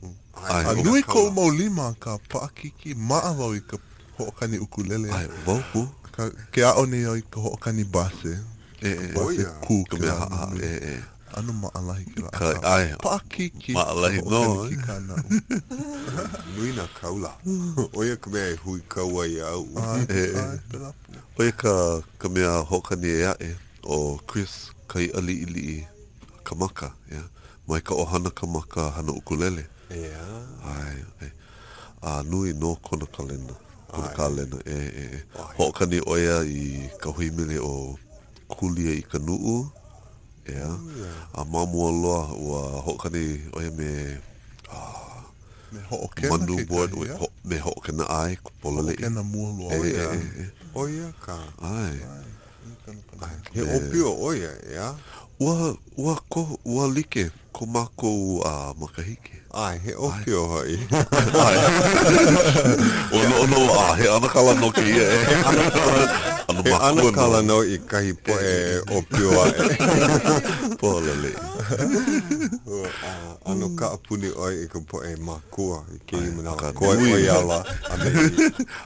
Nui ko mau lima ka paakiki maa wau I ka ho'okani ukulele. Ai, wau. Ke ao nei au I ka ho'okani base. Base ku. Ka mea Ano maalahi ki la Ka ai. Paakiki. Maalahi no. Ki kānau. Nui nā kaula. Oia ka mea hui kaua i au. Ai, pelapu. Oia ka mea hokani e ae o Chris kai ali ili ka maka, yeah. Mai ka ohana ka maka hana ukulele. Ai. Nui no kona kalena. Kona kalena, Hokani oia i ka huimile o kulia i ka nuu. Yeah. Mamua loa ua hokani oia me manu board me hokana ai polale. Hokena mua loa. Oia ka. Ai. He opio oia, ia? Ua like ko mako makahiki. Ai, he opio hai. Ono he anakala no ke ia e. He anakala no i kahi po e opio ai. Polale. Ano ka apuni oi i ka po e makua i ke i mana koe oi ala.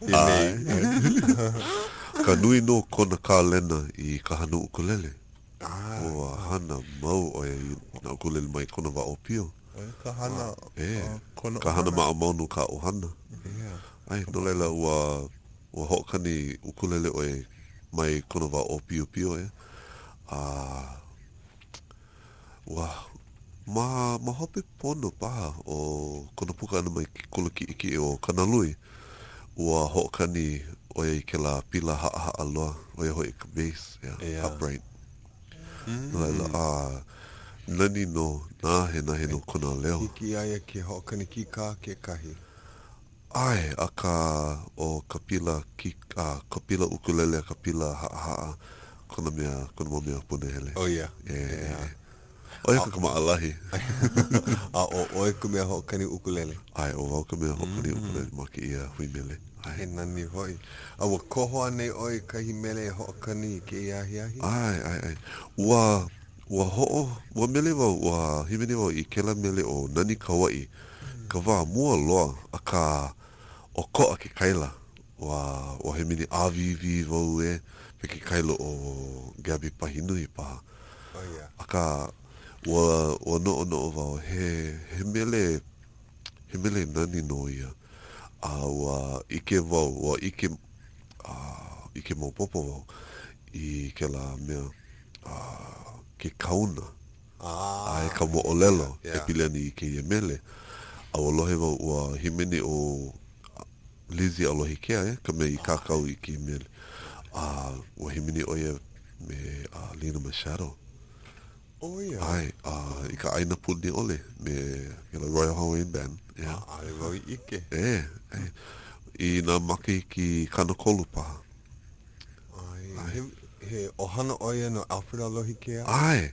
I nei. Ka nui no kona kālena i ka hana ukulele. Ua hana mau oia i na ukulele mai kona wa opio. Ka hana. Ka hana maa maunu ka ohana. Ai, no leila ua hokani ukulele oe mai kona wa opio pio e. Ma hope pono paha o kona puka ana mai kula ki iki o Kanalui. Ua hokani oia i ke la pila haa loa. Oia hoi ka bass, upright. No leila, nani no nahe no kona leo. Hiki aia ke hokani ki ka ke kahi. Ai, a ka pila ukulele a ka pila haa kona mea punahele. Oh yeah. Oia ka maalahi. Oi ka mea hokani ukulele. Ai, o ka mea hokani ukulele ma ke ia huimele. He nani hoi. Ua koho anei oi kahi mele hokani ke iahi ahi? Ai. Ua mele wau, ua himene wau i kela mele o nani ka Hawai'i. Ka wā mua loa a ka o koa ke kaila. Ua himene avivi wau pe ke kaila o Gabi Pahinui paha. Oh yeah. A ka ua no wau he mele nani no ia. Ua ike wau, ua ike mau popo wau i ke la mea ke kauna. Ai ka mo'olelo e pilani i ke ia mele. Ua lohe wau ua himene o Lizzie alohi kea ka mea i kakau i ke mele. Ua himene oia me Lina Machado. Oh yeah. Ai, i ka aina puni ole me la Royal Hawaiian Band. Ai wau i ike. I nā maki ki Kanakolu paha. He ohana oia no Alfred alohi kea? Ai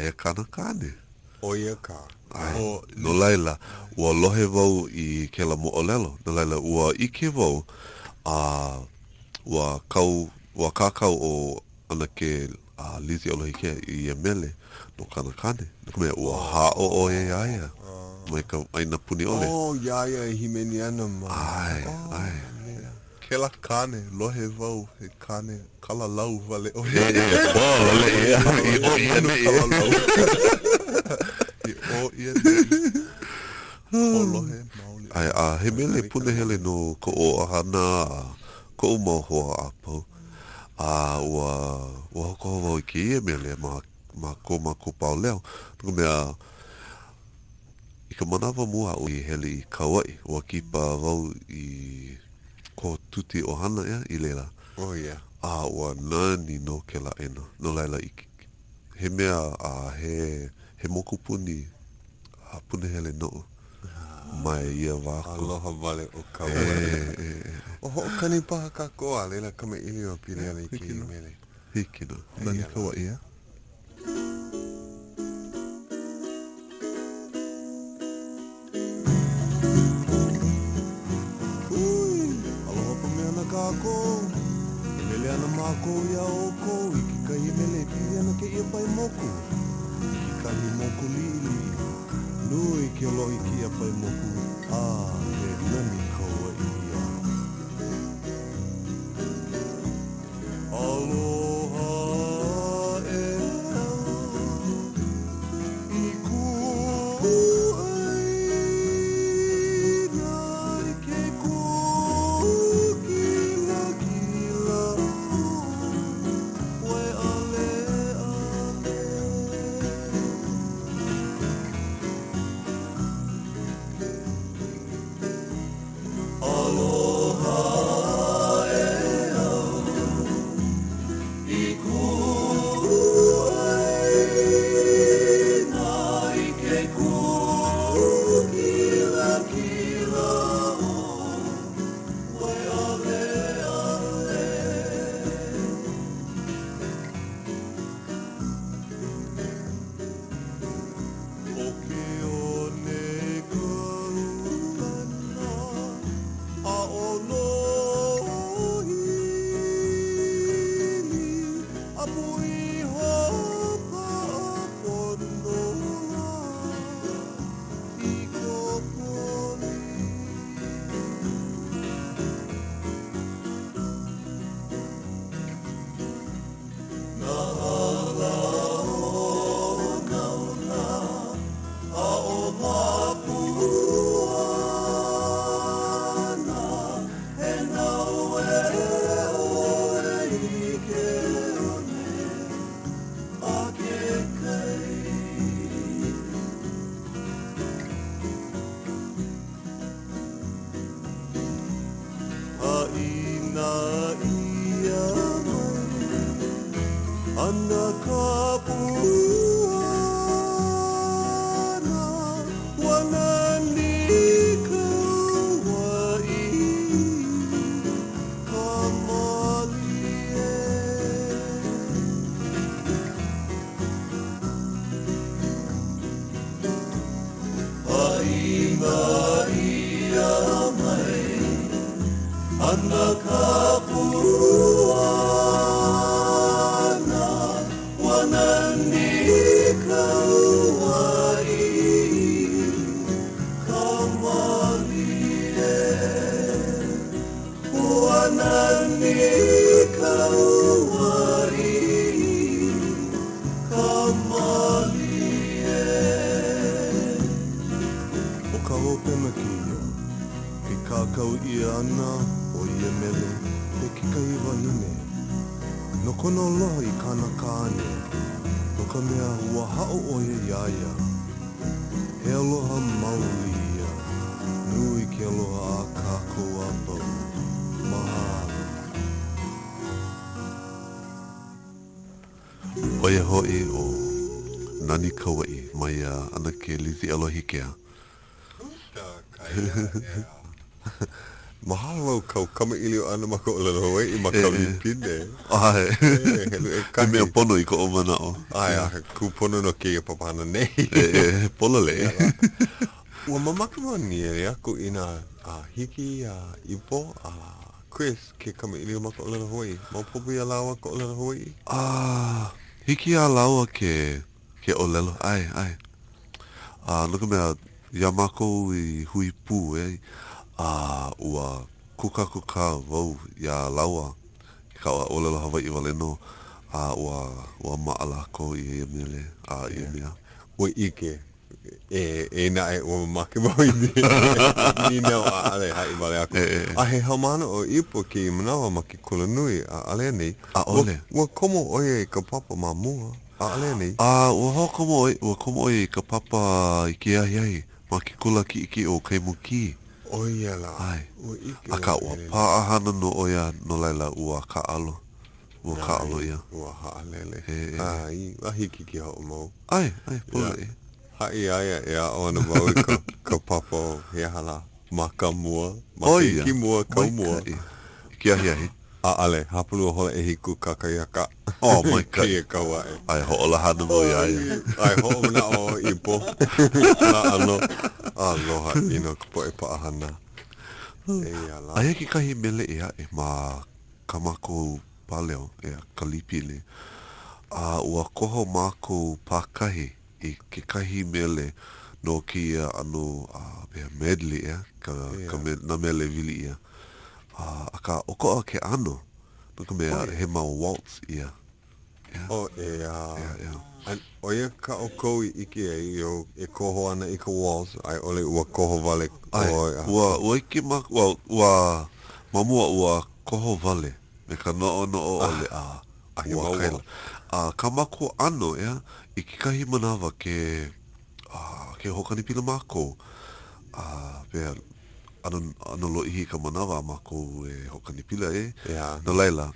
e kanakane. Oia ka. Ai, no laila, ua lohe wau i ke la mo'olelo. No laila, ua ike wau, ua kakau o ana ke Lizzie alohi kea i e mele no kanakane. No mea, ua hao o e aia. Mai ka aina puni ole. Oh, iaia i himeni ana ma. Ai. Ke la kane, lohe wau, he kane, kala lau wale. O lale ia, i o ia ne ia. I o ia ne ia. O lohe mauli. Ai, he mele punahele no ko o ahana, ko o mahoa apau. Ua hoko wau i ke ia mele ma ko pao leo. Tuku mea, i ka manawa mua o i hele i ka Hawai'i, ua kipa wau i ko tuti o hana i leila. Oh yeah. Ua nani no ke la ena. No laila he mea he moku puni punahele no. Mai ia wako. Aloha wale o ka Hawai'i. O hokani paha ka koa, leila kame ili o pili ala i ki i mele. Hiki no. Nani ka Hawai'i, ia? Kako, e mele ana mako ia oko, i ki kai mele pili ana ke ia pai moku. I ki kahi moku lili, nui ke alohi ki ia pai moku, he nani kaua i ia. Aloha e au, ia mai ana ka puana wana ni ka wai ka malie wana ni ka wai ka malie o ka opena ki e kākau ia ana o ia mele e kikai wahine. No kono loha i kāna kāne, no ka mea ua hao o ia iaia. He aloha mau ia, nui ke aloha a kākou a pau. Mahalo. Oia hoi o Nani Kauai mai ana ke Lizzie Alohikea. Mahalo kau kama ilio ana maka o lana Hawai'i maka lipine. Ai. Helu e Ke kake. mea pono i ko o mana o. Ai, ku pono no ke papana nei. Polale. Ua mamaki mo ni e aku ina hiki Ipo Chris ke kama ilio maka o lana Hawai'i. Mau popu ia lawa ka o lana Hawai'i? Hiki a laua ke olelo. Ai. Nuka mea ia mako i hui pū ua kuka wau ia laua ka olelo Hawai'i wale no ua maala ko i ia mele ia mea. Ua ike e na e ua mamaki mo i ni nau ale hai wale aku. He haumana o Ipo ki manawa maki kula nui ale nei. Ole. Ua komo oia i ka papa ma mua. Ale nei. Ua komo oi ka papa i ki ahi ma ki kula ki iki o Kaimuki. Oia la. Ai. Ua ike. Aka ua paahana no oia no laila ua ka alo. Ua ka alo ia. Ua haalele. Ai, ahiki ki hao mau. Ai, pula e. Hai aia e a ona mau i ka papa o he hala. Maka mua. Oia. Ki mua, kau mua. Ki ahi. Ale, hapulu o hola e hiku kakaiaka. Oh my God. Ki e kaua e. Ai ho'ola hana mo ia ia. Ai ho'o na o Ipo. Na ano. Aloha ino ka po e paahana. Ai ki kahi mele ea e ma kamako paleo e ka lipile. Ua koho mako pakahi i ke kahi mele no kia ano medley ea. Na mele vili ia. Aka oko a ke ano. Nuka mea he mau waltz ia. O oia ka o kou i ike e koho ana i ka walls, ai ole ua koho vale. Ua iki ua mamua ua koho vale. Me ka no ole ua kaila. Ka mako ano ea, i ki kahi manawa ke hokani pila mako. Pea ano lo ihi ka manawa mako e hokani pila e. No laila,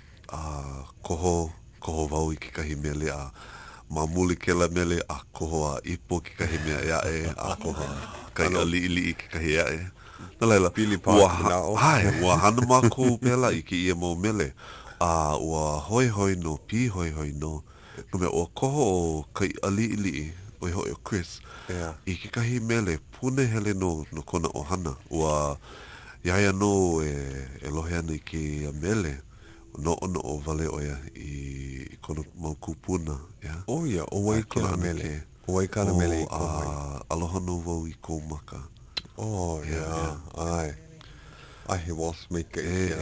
koho vau i ki kahi mele mamuli ke la mele koho a Ipo ki kahi mea ea e koho kai ali i ki kahi ea e. No laila, ua hana mako pela i ki ia mo mele. Ua hoi no, pi hoi no. No mea ua koho o kai ali o hoi o Chris. I ki kahi mele pune hele no kona o hana. Ua iaia no e lohe ana i ki mele. No o vale oia i kono mau kupuna. Oia, o wai kana mele. O wai kana mele i kohoi. Aloha no wau i kou maka. Oh, ia. Ai. Ai he was make it.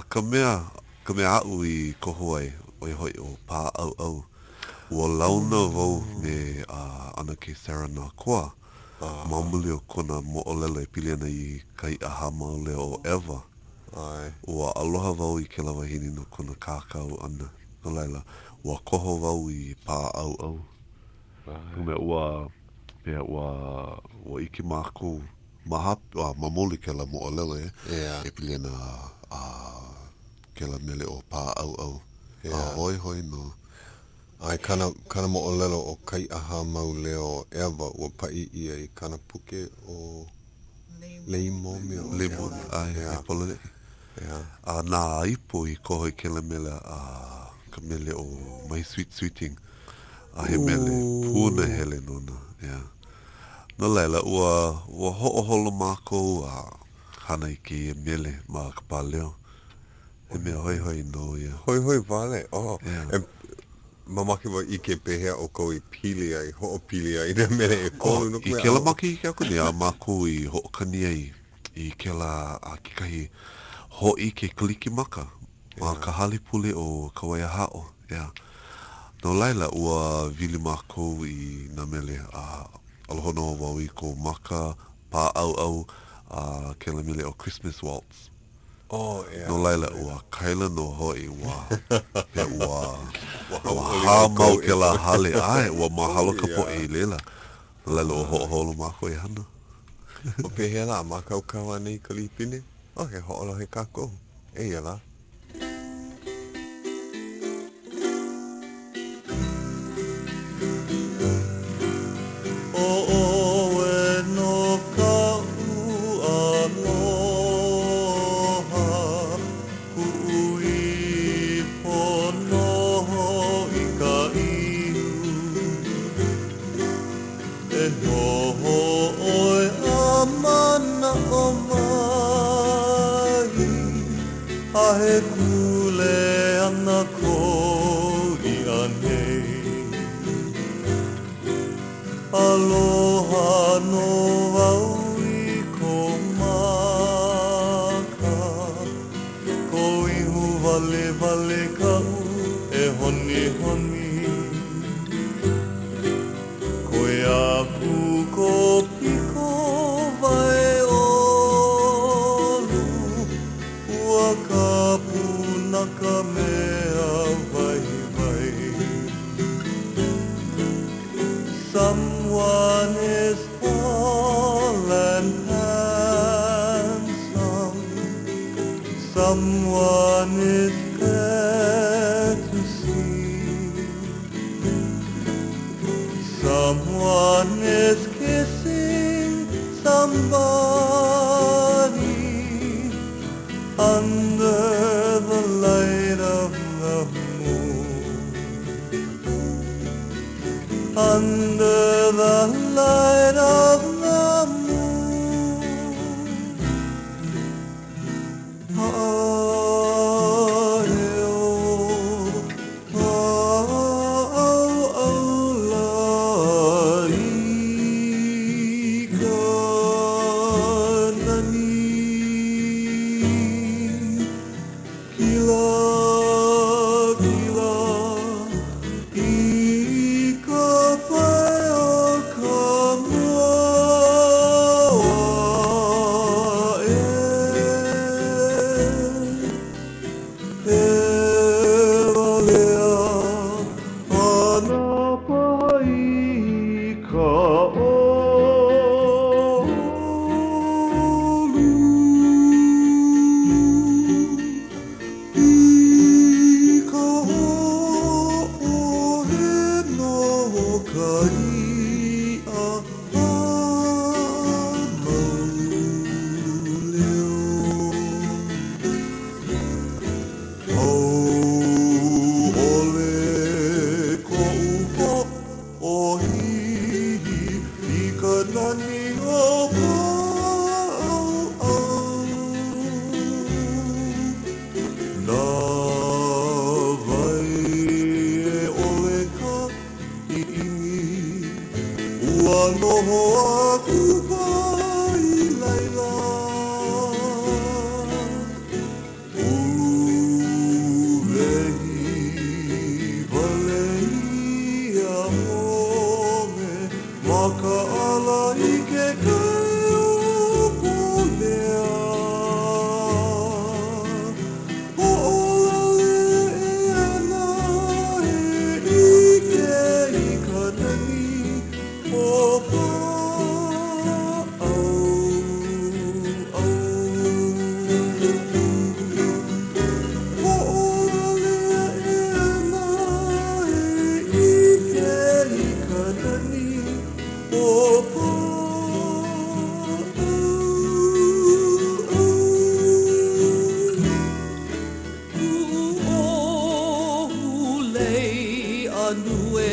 Ka mea au i koho ai oi hoi o pā au. Ua launa wau me ana ke Sarah nā koa. Mamuli o kona mo olele pili ana i kai aha maule o Eva. Ua aloha wau i ke lawahini no kona kākau ana. No laila, ua koho wau i pā au. Mea ua iki mākou mamuli ke la mo olele e pili ana ke la mele o pā au. Hoi no. Ai kana mo olelo o kai aha mau leo Eva ua pai ia i kana puke o leimo mea. Leimo, ai, e polale. Nā Ipo i koho i ke la mele ka mele o My Sweet Sweeting. He mele pūna hele nona, No leila, ua ho'oholo mākou hana I ke mele ma ka leo. He mea hoi no ia. Hoi vale. Oh. Yeah. E mamaki wa I ke pehea o kou I pili ai, ho'opili ai, ne mele e kolu no I ke la maki I ke aku ni a mākou I ho'okani ai. I ke la a kikahi ho'i ke kliki maka. Ma ka halipule o ka waia hao. Yeah. No laila ua vili mākou I na mele alohono wau I ko maka, pā au ke la mele o Christmas waltz. Oh, yeah. No laila ua kaila no hoi ua hamau ke la hale ai ua mahalo ka po e lela. No laila ua ho'oholo mākou E hana. O pehea la, mākaukau anei ka lipine. O he ho'olo he kākou. E ia la. He kule ana ko I anei Aloha no au I ko maka Ko ihu vale kau e honi Koe aku ko piko vai olu Ua ka punaka mea vai Someone is tall and handsome Someone is there to see Someone is kissing somebody under the light of the moon Under the light of the moon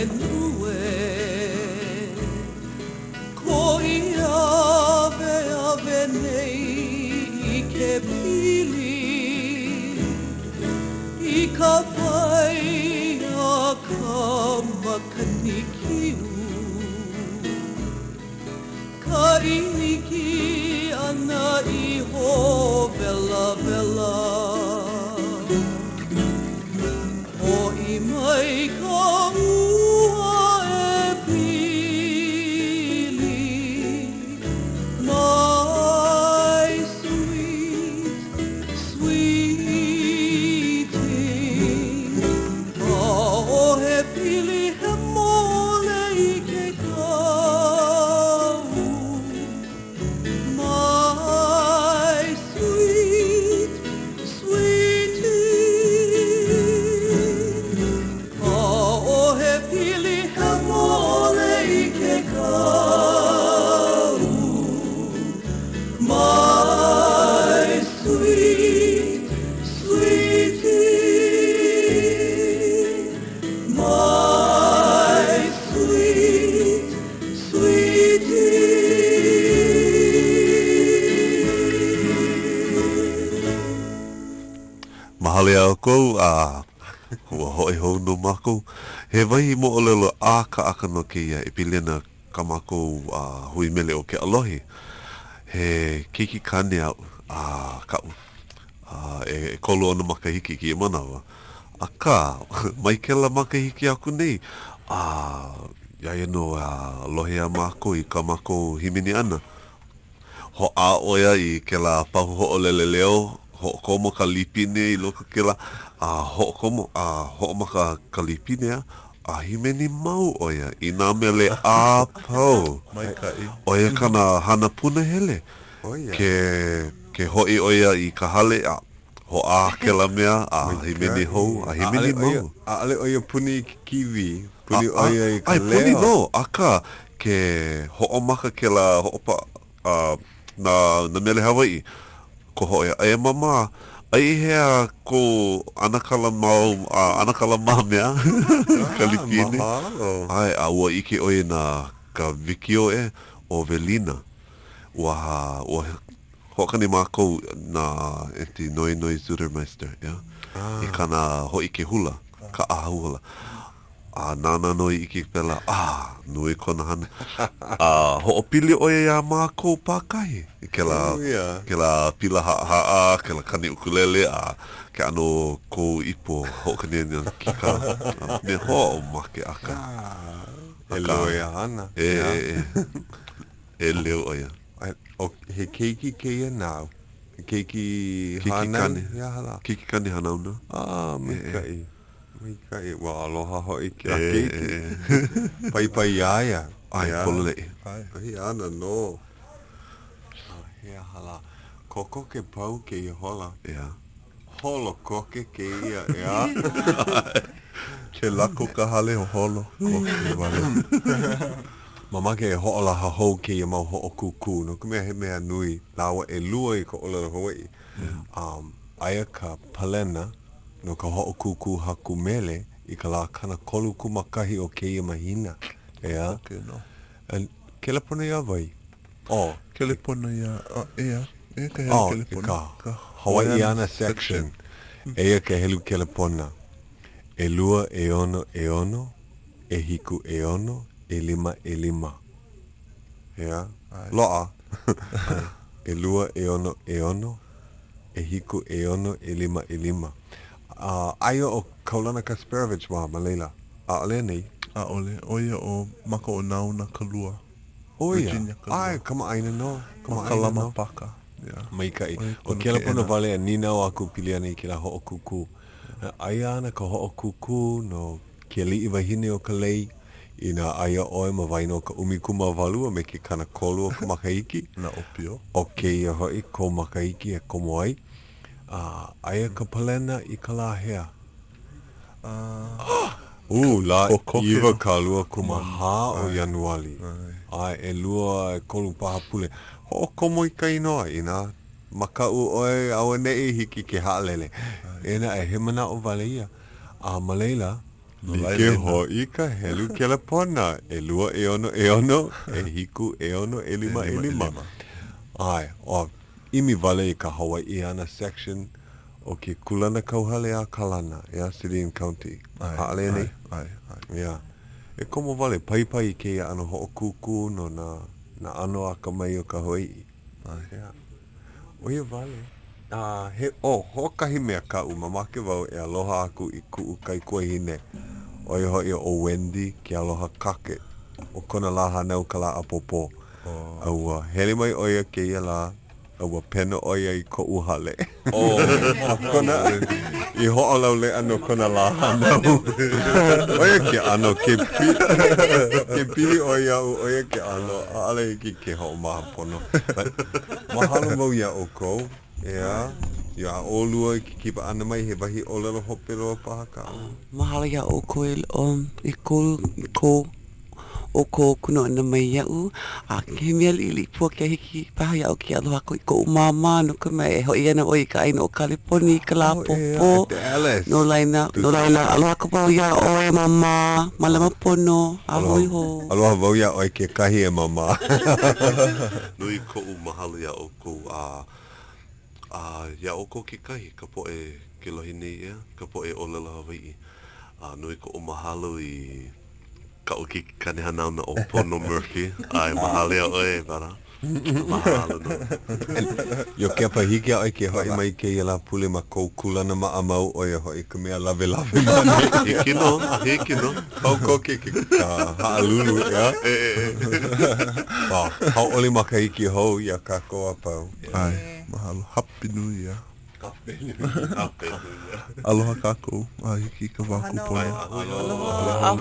Nue, ko I la pai a ka makanikiu Ka iniki ana iho vela vela O i mai ka ua e pili My sweet, sweetie O he pili he mole i ke kau My sweet, sweetie O he pili he mole i ke kau My sweet, sweetie My sweet, Mahale au kou, hua hoi hou no mako. He waihi mo o lelo a ka aka no ke ia e pilena ka mako hui mele o ke alohi. He kiki kane au kau. E kolo ana makahiki ki e manawa. A ka, mai ke la makahiki aku nei. Iaia no lohe a mako i ka mako himini ana. Ho a oia i ke la pahu ho o lele leo. Ho komo ka lipine i loko ke la ho komo ho maka ka lipine a himeni mau oia i nā mele a pau oia kana hana puna hele ke hoi oia i ka hale ho a ke la mea himeni hou himeni mau ale oia puni kiwi puni oia i ka leo puni no aka ke ho maka ke la ho pa na mele Hawai'i ko hoi e mama ai hea ko anakala mau mea kalipine ai ua ike oe na ka vikio o Velina ua hokani mako na enti noi Zudermeister i kana hoi ke hula ka ahula nana noi iki pela nui kona hana ho opili oe ya mako pakahi ke la pila haa ke la kani ukulele ke ano ko ipo ho kani kika me ho make aka leo ya hana leo oia o he keiki ke nau keiki hana kiki kani hana una Mika wa aloha hoi ki a keiki. Pai aia. Ai, polole. Ai, ana no. Hea hala. Koko ke pau ke i hola. Holo koke ke ia. Ke lako ka hale o holo. Koke wale. Mama ke ho'ola ha hou ke ia mau ho'o kuku. No kumea he mea nui. Lawa e lua i ko ola Hawai'i. Aia ka palena. No ka ho'o kuku haku mele i ka la kana kolu kumakahi o keia mahina. Ea? Kele pona ia vai? Kele pona ia, kele pona. Ka Hawaiiana section. Ea ke helu kele pona. E lua e ono, e hiku e ono, e lima. Ea? Loa. E lua e ono, e hiku e ono, e lima. Aia o Kaulana Kasperovich wa Malela. Ole nei? Ole. Oia o maka o nauna ka lua. Oia. Ai, kama aina no. Kama lama paka. Maikai. O kela pona vale a nina o aku piliana i ke la ho'o kuku. Aia ana ka ho'o kuku no ke li'i wahine o ka lei. Ina aia oe ma vaino ka umikuma valua me ke kana kolu o ka makaiki. Na opio. O ke ia hoi ko makaiki e komo ai. Aia ka palena i ka la hea. La iwa ka lua kumaha o Januari. Ai, e lua e kolu paha pule. Ho komo i ka inoa ina. Makau oe awa nei hiki ke haalele. Ena e hemana o valeia. Malela. Like ho i ka helu ke la pona. E lua e ono, e hiku e ono, e lima. Ai, imi vale i ka Hawaiiana section o ke kulana kauhale a Kalana, ia City and County. Haale nei? Ia. E komo wale, pai ke ia ano hoʻokuku no na ano aka mai o ka Hawai'i. Ia. O ia wale. Hokahi mea ka'u, mamake wau e aloha aku I ku'u kai kuahine. O ia hoi o Wendy ke aloha kake. O kona la hanau ka la apopo. Aua, hele mai o ia ke ia la, aua pena o ia I ko'u hale. Kona, I ho'olau le ano kona la hanau. O ia ke ano, ke pili o ia o ia ke ano, ale iki ke ho'o maha pono. Mahalo mau ia o kou, ia. Ia olua ki kipa ana mai he wahi o lalo hope loa paha ka. Mahalo ia o ko o ko kuno ana mai iau a ke mea li puakea hiki paha iau ki aloha ko I ko umama no ka mea e hoi ana o I ka aina o Kaliponi ka la popo no laina aloha ka pau ia o e mama malama pono a hoi ho aloha wau ia o e ke kahi e mama Nui ko mahalo ia o ko ia o ko ke kahi ka po e ke lohine ia ka po e o lala Hawai'i nui ko mahalo I ka o ki kanehana na o Pono Murphy ai mahalo ia o e para mahalo no Iokepa hiki a ke hoi mai ke ia la pule ma kou kulana ma amau o ia hoi ka mea lave mane hiki no Pau ko ke ka haalulu ia Hauʻoli makahiki hou ia kako a pau Ai, mahalo. Happy New Year. Aloha kako. Hiki ka waku pono. aloha